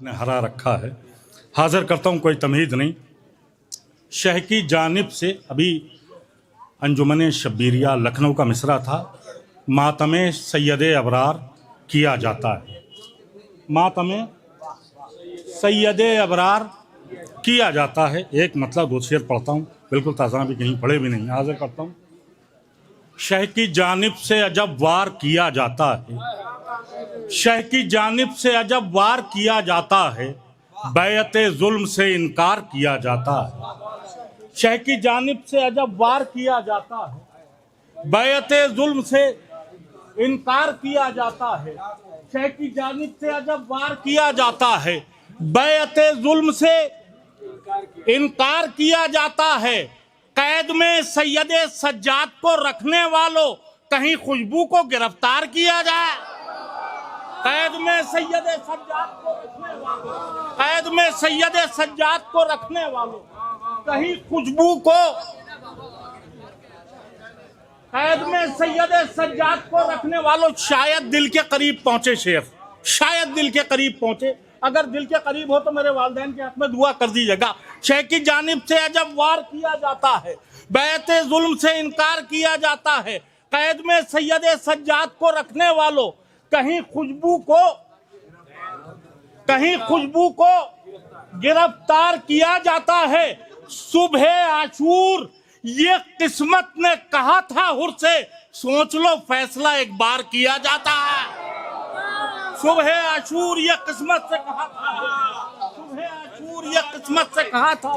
ने हरा रखा है। हाजिर करता हूँ, कोई तमहीद नहीं। शह की जानिब से अभी अंजुमन शब्बीरिया लखनऊ का मिसरा था। मातमे सैयद अबरार किया जाता है। मातमे सैयद अबरार किया जाता है। एक मतलब दो शेर पढ़ता हूँ, बिल्कुल ताज़ा भी कहीं पढ़े भी नहीं, हाजिर करता हूँ। शह की जानिब से अजब वार किया जाता है। शह की जानिब से अजब वार किया जाता है। बैअते जुल्म से इनकार किया जाता है। शह की जानिब से अजब वार किया जाता है। बैअते जुल्म से इनकार किया जाता है। शह की जानिब से अजब वार किया जाता है। बैअते जुल्म से इनकार किया जाता है। कैद में सैयद सज्जाद को रखने वालों, कहीं खुशबू को गिरफ्तार किया जाए। कैद में सैयद सज्जाद को रखने वालों, कैद में सैयद सज्जाद को रखने वालों, कहीं खुशबू को, कैद में सैयद सज्जाद को रखने वालों। शायद दिल के करीब पहुंचे शेर, शायद दिल के करीब पहुंचे। अगर दिल के करीब हो तो मेरे वालिदैन के हक में दुआ कर दीजिएगा। शह की जानिब से अजब वार किया जाता है। बैअते जुल्म से इनकार किया जाता है। कैद में सैयद सज्जाद को रखने वालों, कहीं खुशबू को गिरफ्तार किया जाता है। सुबह आशूर ये किस्मत ने कहा था हुर से, सोच लो फैसला एक बार किया जाता है। सुबह आशूर ये किस्मत से कहा था, सुबह आशूर ये किस्मत से कहा था,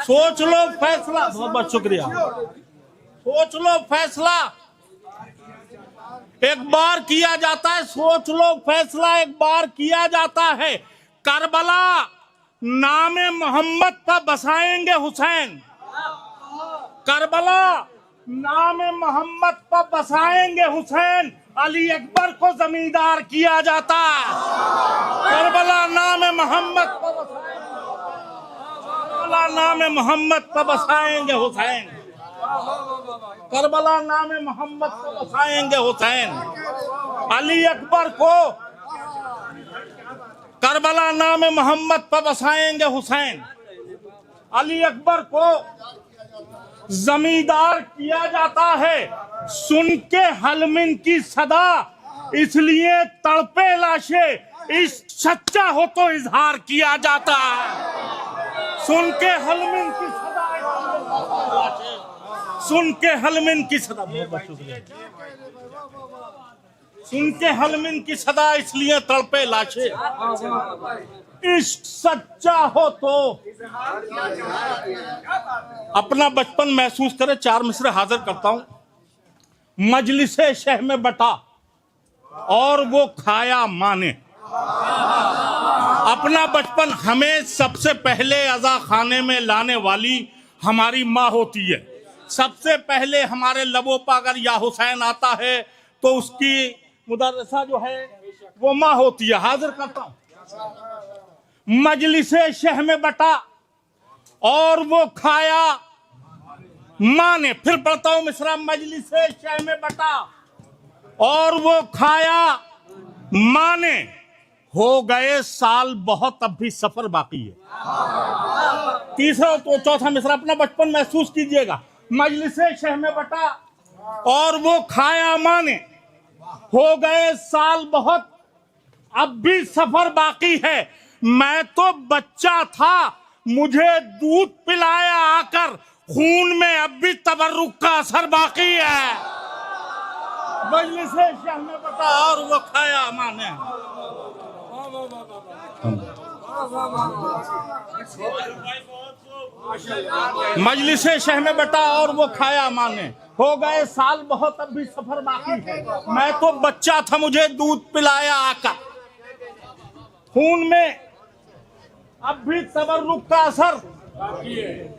सोच लो फैसला। बहुत बहुत शुक्रिया। सोच लो फैसला एक बार किया जाता है। सोच लो फैसला एक बार किया जाता है। करबला नामे मोहम्मद पर बसाएंगे हुसैन। करबला नामे मोहम्मद पर बसाएंगे हुसैन। अली अकबर को जमींदार किया जाता है। करबला नामे मोहम्मद पर बसाएंगे, करबला नामे मोहम्मद पर बसाएंगे हुसैन। करबला नामे मोहम्मद पर बसाएंगे हुसैन। अली अकबर को, करबला नामे मोहम्मद पर बसाएंगे हुसैन। अली अकबर को जमींदार किया जाता है। सुन के हलमिन की सदा इसलिए तड़पे लाशें, इस सच्चा हो तो इजहार किया जाता है। सुन के हलमिन की सदा, सुन के हलमिन की सदा, बहुत शुक्रिया। सुन के हलमिन की सदा इसलिए तड़पे लाशें, इश्क सच्चा हो तो। अपना बचपन महसूस करे, चार मिसरे हाजिर करता हूं। मजलिसे शह में बटा और वो खाया माने। अपना बचपन हमें सबसे पहले अज़ा खाने में लाने वाली हमारी माँ होती है। सबसे पहले हमारे लबों पर अगर या हुसैन आता है तो उसकी मुदर्रिसा जो है वो माँ होती है। हाजिर करता हूं। मजलिसे शह में बटा और वो खाया माँ ने। फिर पढ़ता हूं मिसरा। मजलिसे शह में बटा और वो खाया माँ ने। हो गए साल बहुत, अब भी सफर बाकी है। तीसरा तो चौथा मिसरा अपना बचपन महसूस कीजिएगा। मजलिसे शह में बटा और वो खाया माँ ने। हो गए साल बहुत, अब भी सफर बाकी है। मैं तो बच्चा था, मुझे दूध पिलाया आकर, खून में अब भी तबर्रुक का असर बाकी है। मजलिसे शह में बटा और वो खाया माँ ने। मजलिसे शह में बटा और वो खाया माँ ने। हो गए साल बहुत, अब भी सफर बाकी है। मैं तो बच्चा था, मुझे दूध पिलाया आकर, खून में अब भी तबर्रुक का असर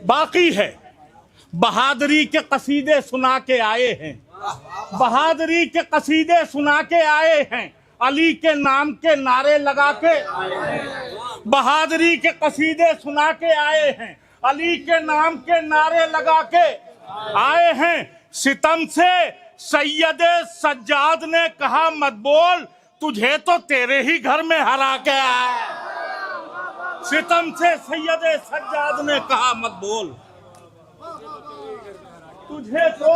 बाकी है। बहादुरी के कसीदे सुना के आए हैं। बहादुरी के कसीदे सुना के आए हैं। अली के नाम के नारे लगा के। बहादुरी के कसीदे सुना के आए हैं। अली के नाम के नारे लगा के आए हैं। सितम से सैयद सज्जाद ने कहा मत बोल, तुझे तो तेरे ही घर में हरा के आए। सितम से सैयदे सज्जाद ने कहा मत बोल, तुझे तो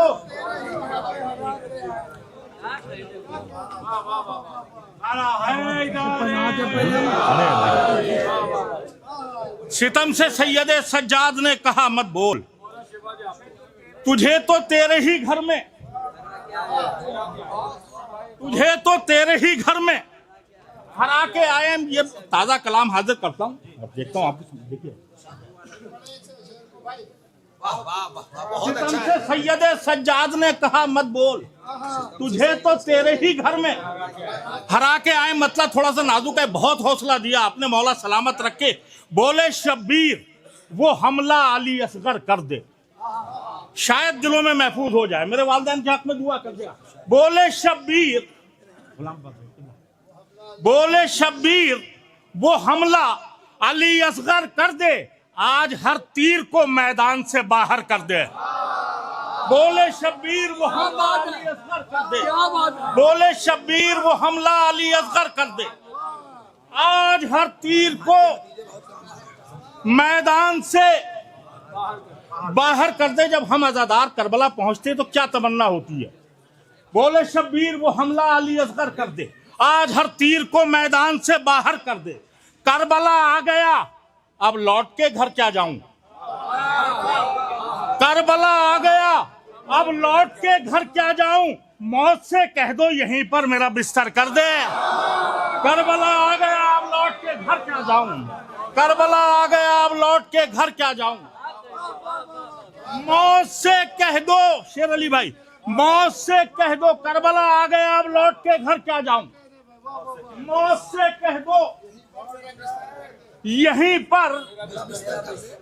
सितम से सैयदे सज्जाद ने कहा मत बोल, तुझे तो तेरे ही घर में, तुझे तो तेरे ही घर में हरा के आए। ये ताजा कलाम हाजिर करता हूँ, अब देखता हूँ आपको देखिए। सैयदे सज्जाद ने कहा मत बोल, तुझे तो तेरे ही घर में हरा के आए, मतलब थोड़ा सा नाजुक है। बहुत हौसला दिया आपने, मौला सलामत रखे। बोले शब्बीर वो हमला अली असगर कर दे, शायद दिलों में महफूज हो जाए, मेरे वालिदैन के हक में दुआ कर दिया। बोले शब्बीर, बोले शब्बीर वो हमला अली असगर कर दे, आज हर तीर को मैदान से बाहर कर दे। बोले शब्बीर वो हमला अली असगर कर दे, बोले शब्बीर वो हमला अली असगर कर दे, आज हर तीर को मैदान से बाहर कर दे। जब हम अज़ादार करबला पहुंचते तो क्या तमन्ना होती है। बोले शब्बीर वो हमला अली असगर कर दे, आज हर तीर को मैदान से बाहर कर दे। करबला आ गया, अब लौट के घर क्या जाऊं। करबला आ गया, अब लौट के घर क्या जाऊं। मौत से कह दो यहीं पर मेरा बिस्तर कर दे। करबला आ गया, अब लौट के घर क्या जाऊं। करबला आ गया, अब लौट के घर क्या जाऊं। मौत से कह दो, शेर अली भाई, मौत से कह दो करबला आ गया, अब लौट के घर क्या जाऊं। मौत से कह दो यहीं पर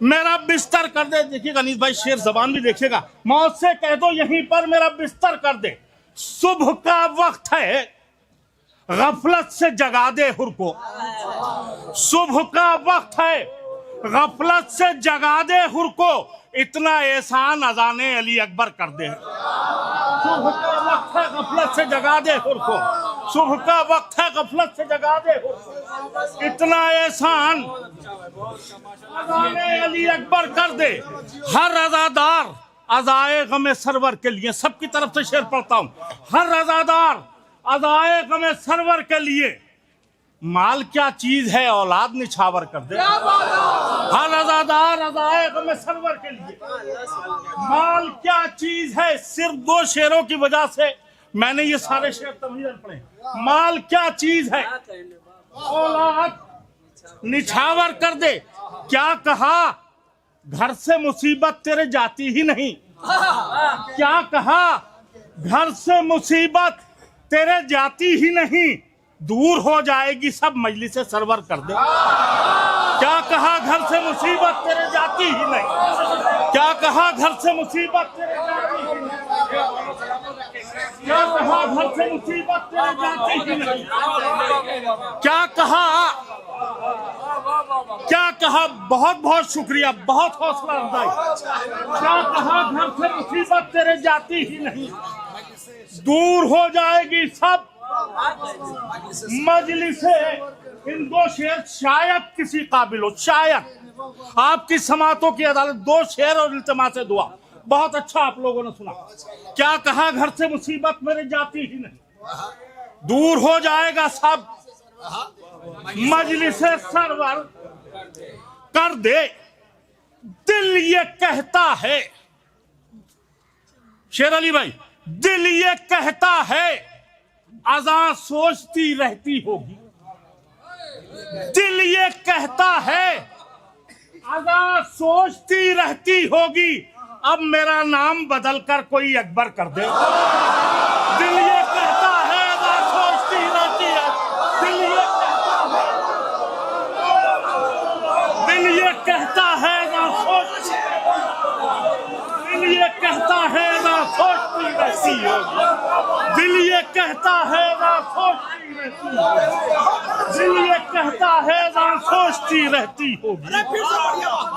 मेरा बिस्तर कर दे। देखिएगा अनीस भाई, शेर जबान भी देखिएगा। मौत से कह दो यहीं पर मेरा बिस्तर कर दे, सुबह का वक्त है गफलत से जगा दे हुर को। सुबह का वक्त है गफलत से जगा दे हुर को, इतना एहसान अजाने अली अकबर कर दे। सुबह का वक्त है गफलत से जगा दे हुर को, सुबह का वक्त है गफलत से जगा दे हुर को, इतना एहसान अजाने अली अकबर कर दे। हर अज़ादार अज़ाए गमे सरवर के लिए, सबकी तरफ से शेर पढ़ता हूं। हर अज़ादार अज़ाए गमे सरवर के लिए माल क्या चीज है औलाद निछावर कर दे। हर अज़ादार अज़ाए गमे सरवर के लिए माल क्या चीज है। सिर्फ दो शेरों की वजह से मैंने ये सारे शेर तमहीदन पढ़े। माल क्या चीज है औलाद निछावर कर दे। क्या कहा घर से मुसीबत तेरे जाती ही नहीं। क्या कहा घर से मुसीबत तेरे जाती ही नहीं, दूर हो जाएगी सब मजलिस से सरवर कर दे। क्या कहा घर से मुसीबत तेरे जाती ही नहीं। क्या कहा घर से मुसीबत तेरे जाती ही नहीं। क्या कहा घर से मुसीबत तेरे जाती ही नहीं। क्या कहा, क्या कहा। बहुत बहुत शुक्रिया, बहुत हौसला अफजाई। क्या कहा घर से मुसीबत तेरे जाती ही नहीं, दूर हो जाएगी सब मजलिसे। इन दो शेर शायद किसी काबिल हो, शायद आपकी समातों की अदालत। दो शेर और इल्तिमा से दुआ, बहुत अच्छा आप लोगों ने सुना। क्या कहा घर से मुसीबत मेरे जाती ही नहीं, दूर हो जाएगा सब मजलिसे सरवर कर दे। दिल ये कहता है, शेर अली भाई, दिल ये कहता है अज़ां सोचती रहती होगी। दिल ये कहता है अज़ां सोचती रहती होगी, अब मेरा नाम बदल कर कोई अकबर कर दे। दिल ये कहता है अज़ां सोचती रहती है। दिल ये कहता है, दिल ये कहता है अज़ां सोचती, दिल ये कहता है अज़ां सोचती रहती होगी। दिल ये कहता है अज़ां सोचती रहती होगी। दिल ये कहता है अज़ां सोचती रहती होगी।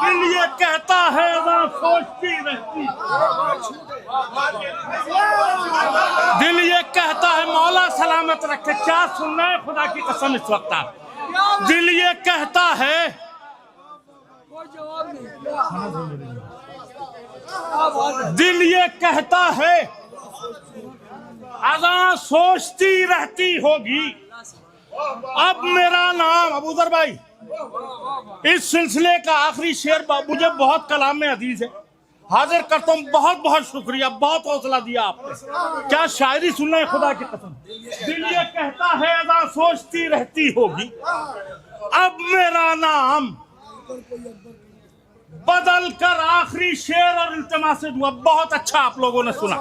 दिल ये कहता है अज़ां सोचती रहती होगी। दिल ये कहता है मौला सलामत रखे। क्या सुनना है खुदा की कसम इस वक्त आप। दिल ये कहता है, दिल ये कहता है अज़ां सोचती रहती होगी अब मेरा नाम। अबूजर भाई, इस सिलसिले का आखिरी शेर मुझे बहुत कलाम में हदीस है, हाजिर करता हूँ। बहुत बहुत शुक्रिया, बहुत हौसला दिया आपने। क्या शायरी सुनना है खुदा की कसम। दिल ये कहता है अज़ां सोचती रहती होगी अब मेरा नाम, बदल कर आखिरी शेर और इल्तिमा से दुआ। बहुत अच्छा आप लोगों ने सुना।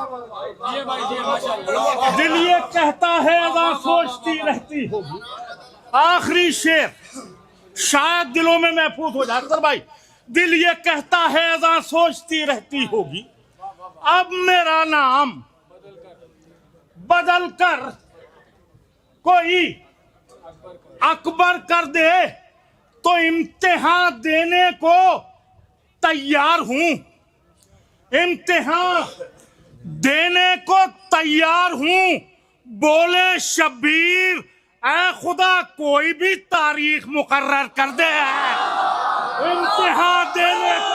दिल ये कहता है अज़ां सोचती रहती होगी, आखिरी शेर शायद दिलों में महफूज हो जाए। अख्तर भाई, दिल ये कहता है अज़ां सोचती रहती होगी अब मेरा नाम, बदल कर कोई अकबर कर दे तो इम्तिहान देने को तैयार हूं। इम्तिहान देने को तैयार हूं बोले शब्बीर। ऐ खुदा कोई भी तारीख मुकर्रर कर दे। इम्तिहान देने को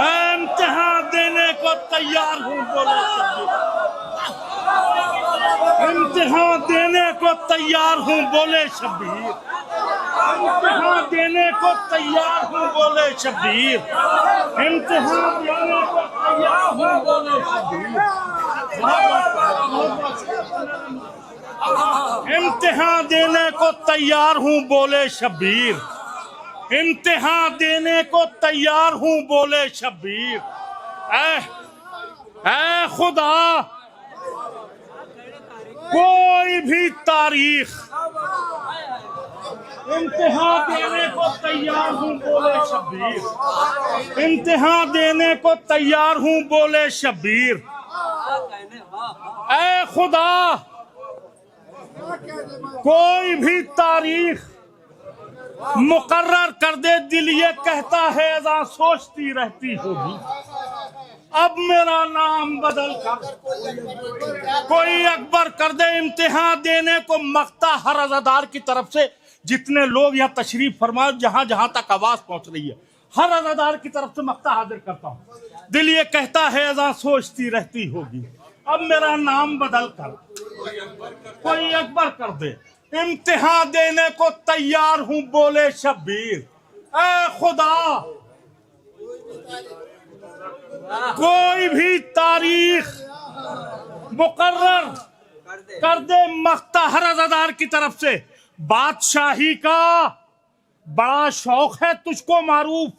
इम्तिहान देने को तैयार हूं बोले शब्बीर। इम्तिहान देने को तैयार हूं बोले शब्बीर। इम्तिहान देने को तैयार हूं बोले शब्बीर। इम्तिहान देने को तैयार हूं बोले शब्बीर। इम्तिहान देने को तैयार हूं बोले शब्बीर। इम्तिहान देने को तैयार हूं बोले शब्बीर। ऐ खुदा कोई भी तारीख इम्तिहान देने को तैयार हूं बोले शब्बीर। इम्तिहान देने को तैयार हूं बोले शब्बीर। ऐ खुदा कोई भी तारीख मुकर्रर कर दे। दिल ये कहता है अज़ां सोचती रहती होगी अब मेरा नाम बदल कर कोई अकबर कर दे। इम्तिहान देने को मख्ता हर अज़ादार की तरफ से जितने लोग यहाँ तशरीफ फरमाओ, जहां जहां तक आवाज पहुंच रही है, हर अज़ादार की तरफ से मख्ता हाजिर करता हूं। दिल ये कहता है अज़ां सोचती रहती होगी अब मेरा नाम बदल कर कोई अकबर कर दे। इम्तिहान देने को तैयार हूं बोले शब्बीर। ऐ खुदा कोई भी तारीख मुकर्रर कर दे मख्ता हर अज़ादार की तरफ से। बादशाही का बड़ा शौक है तुझको मारूफ।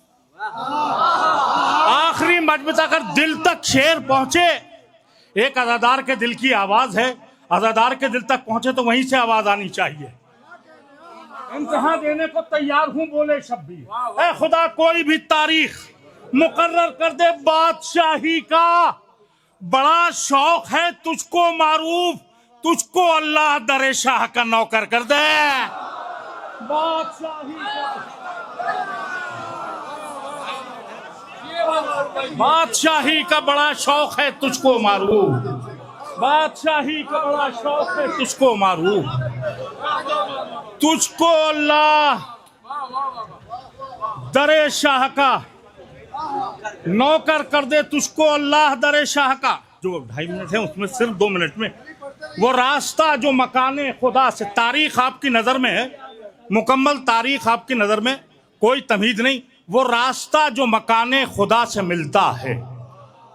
आखिरी मजबूत अगर दिल तक शेर पहुंचे, एक अज़ादार के दिल की आवाज है, अज़ादार के दिल तक पहुंचे तो वहीं से आवाज आनी चाहिए। इम्तिहान देने को तैयार हूं बोले शब्बीर। ऐ खुदा कोई भी तारीख मुकर्रर कर दे। बादशाही का बड़ा शौक है तुझको मारूफ, तुझको अल्लाह दरे शाह का नौकर कर दे। बादशाही का बड़ा शौक है तुझको मारूफ। बादशाही का बड़ा शौक है तुझको मारूफ, तुझको अल्लाह दरे शाह का नौकर कर दे। तुझको अल्लाह दरे शाह का, जो 2.5 मिनट है उसमें सिर्फ 2 मिनट में वो रास्ता जो मकाने खुदा से, तारीख आपकी नजर में है, मुकम्मल तारीख आपकी नजर में, कोई तमीज नहीं, वो रास्ता जो मकाने खुदा से मिलता है,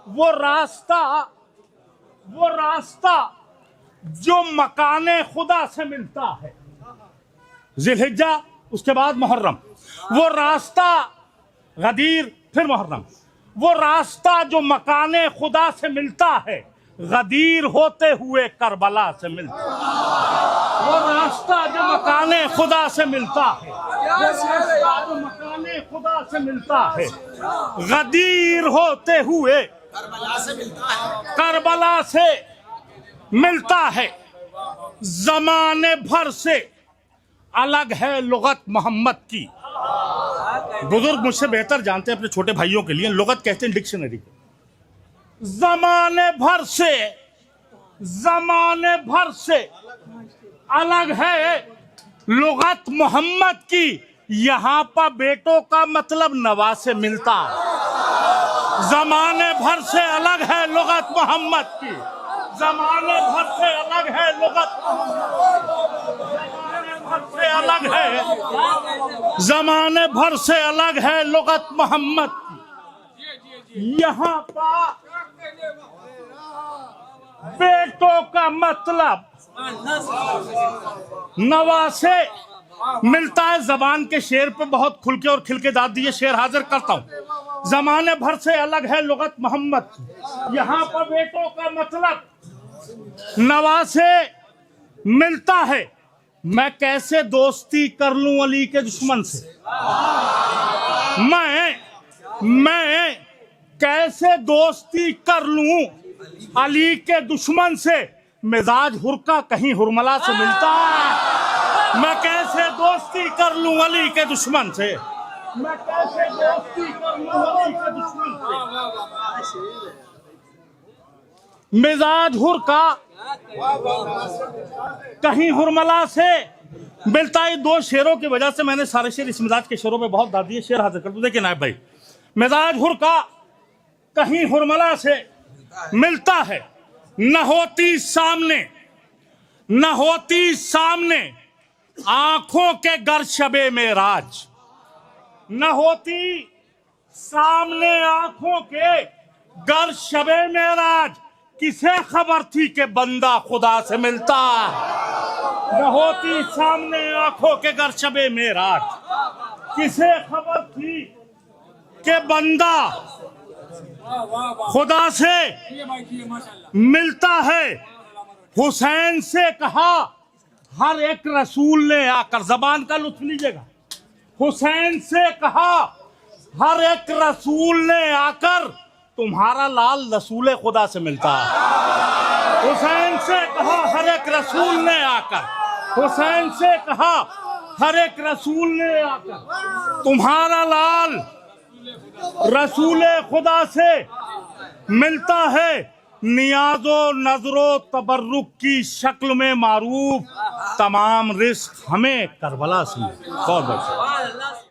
वो रास्ता जो मकाने खुदा से मिलता है। जिलहिज्जा, उसके बाद मुहर्रम, वो रास्ता गदीर, फिर मुहर्रम, वो रास्ता जो मकाने खुदा से मिलता है, गदीर होते हुए करबला से मिलता है। वो रास्ता जो मकाने खुदा से मिलता है, वो रास्ता जो मकाने खुदा से मिलता है, गदीर होते हुए करबला से मिलता है। जमाने भर से अलग है लुगत मोहम्मद की। बुजुर्ग मुझसे बेहतर जानते हैं अपने छोटे भाइयों के लिए, लुगत कहते हैं डिक्शनरी को। जमाने भर से अलग है लुगत मोहम्मद की। यहाँ पर बेटों का मतलब नवा से मिलता। जमाने भर से अलग है लुगत मोहम्मद की। जमाने भर से अलग है लुगत, जमाने भर से अलग है लुगत मोहम्मद की। यहाँ पर बेटों का मतलब नवा से मिलता है। जबान के शेर पे बहुत खुल के और खिल के दाद दिए, शेर हाजिर करता हूँ। जमाने भर से अलग है लुगत मोहम्मद की। यहाँ पर बेटों का मतलब नवा से मिलता है। मैं कैसे दोस्ती कर लूं अली के दुश्मन से। मैं कैसे दोस्ती कर लूं अली के दुश्मन से। मिजाज हुरका कहीं हुरमला से मिलता है। मैं कैसे दोस्ती कर लूं अली के दुश्मन से। मैं कैसे दोस्ती कर लूं अली के दुश्मन से। मिजाज हुरका कहीं हुरमला से मिलता है। दो शेरों की वजह से मैंने सारे शेर इस मिजाज के शेरों पे बहुत दाद दिए। शेर हाजिर कर दो। देखिए नायब भाई, मिजाज हुरका कहीं हुरमला से मिलता है। न होती सामने आंखों के गर शबे में राज। न होती सामने आंखों के गर शबे में राज। किसे खबर थी कि बंदा खुदा से मिलता। न होती सामने आंखों के गर शबे में राज। किसे खबर थी कि बंदा खुदा से मिलता है। हुसैन से कहा हर एक रसूल ने आकर, जबान का लुत्फ लीजिएगा। हुसैन से कहा हर एक रसूल ने आकर तुम्हारा लाल रसूल खुदा से मिलता है। हुसैन से कहा हर एक रसूल ने आकर, हुसैन से कहा हर एक रसूल ने आकर तुम्हारा लाल रसूल खुदा से मिलता है। नियाजो नजरो तबर्रुक की शक्ल में मारूफ तमाम रिस्क हमें करबला से। बहुत बहुत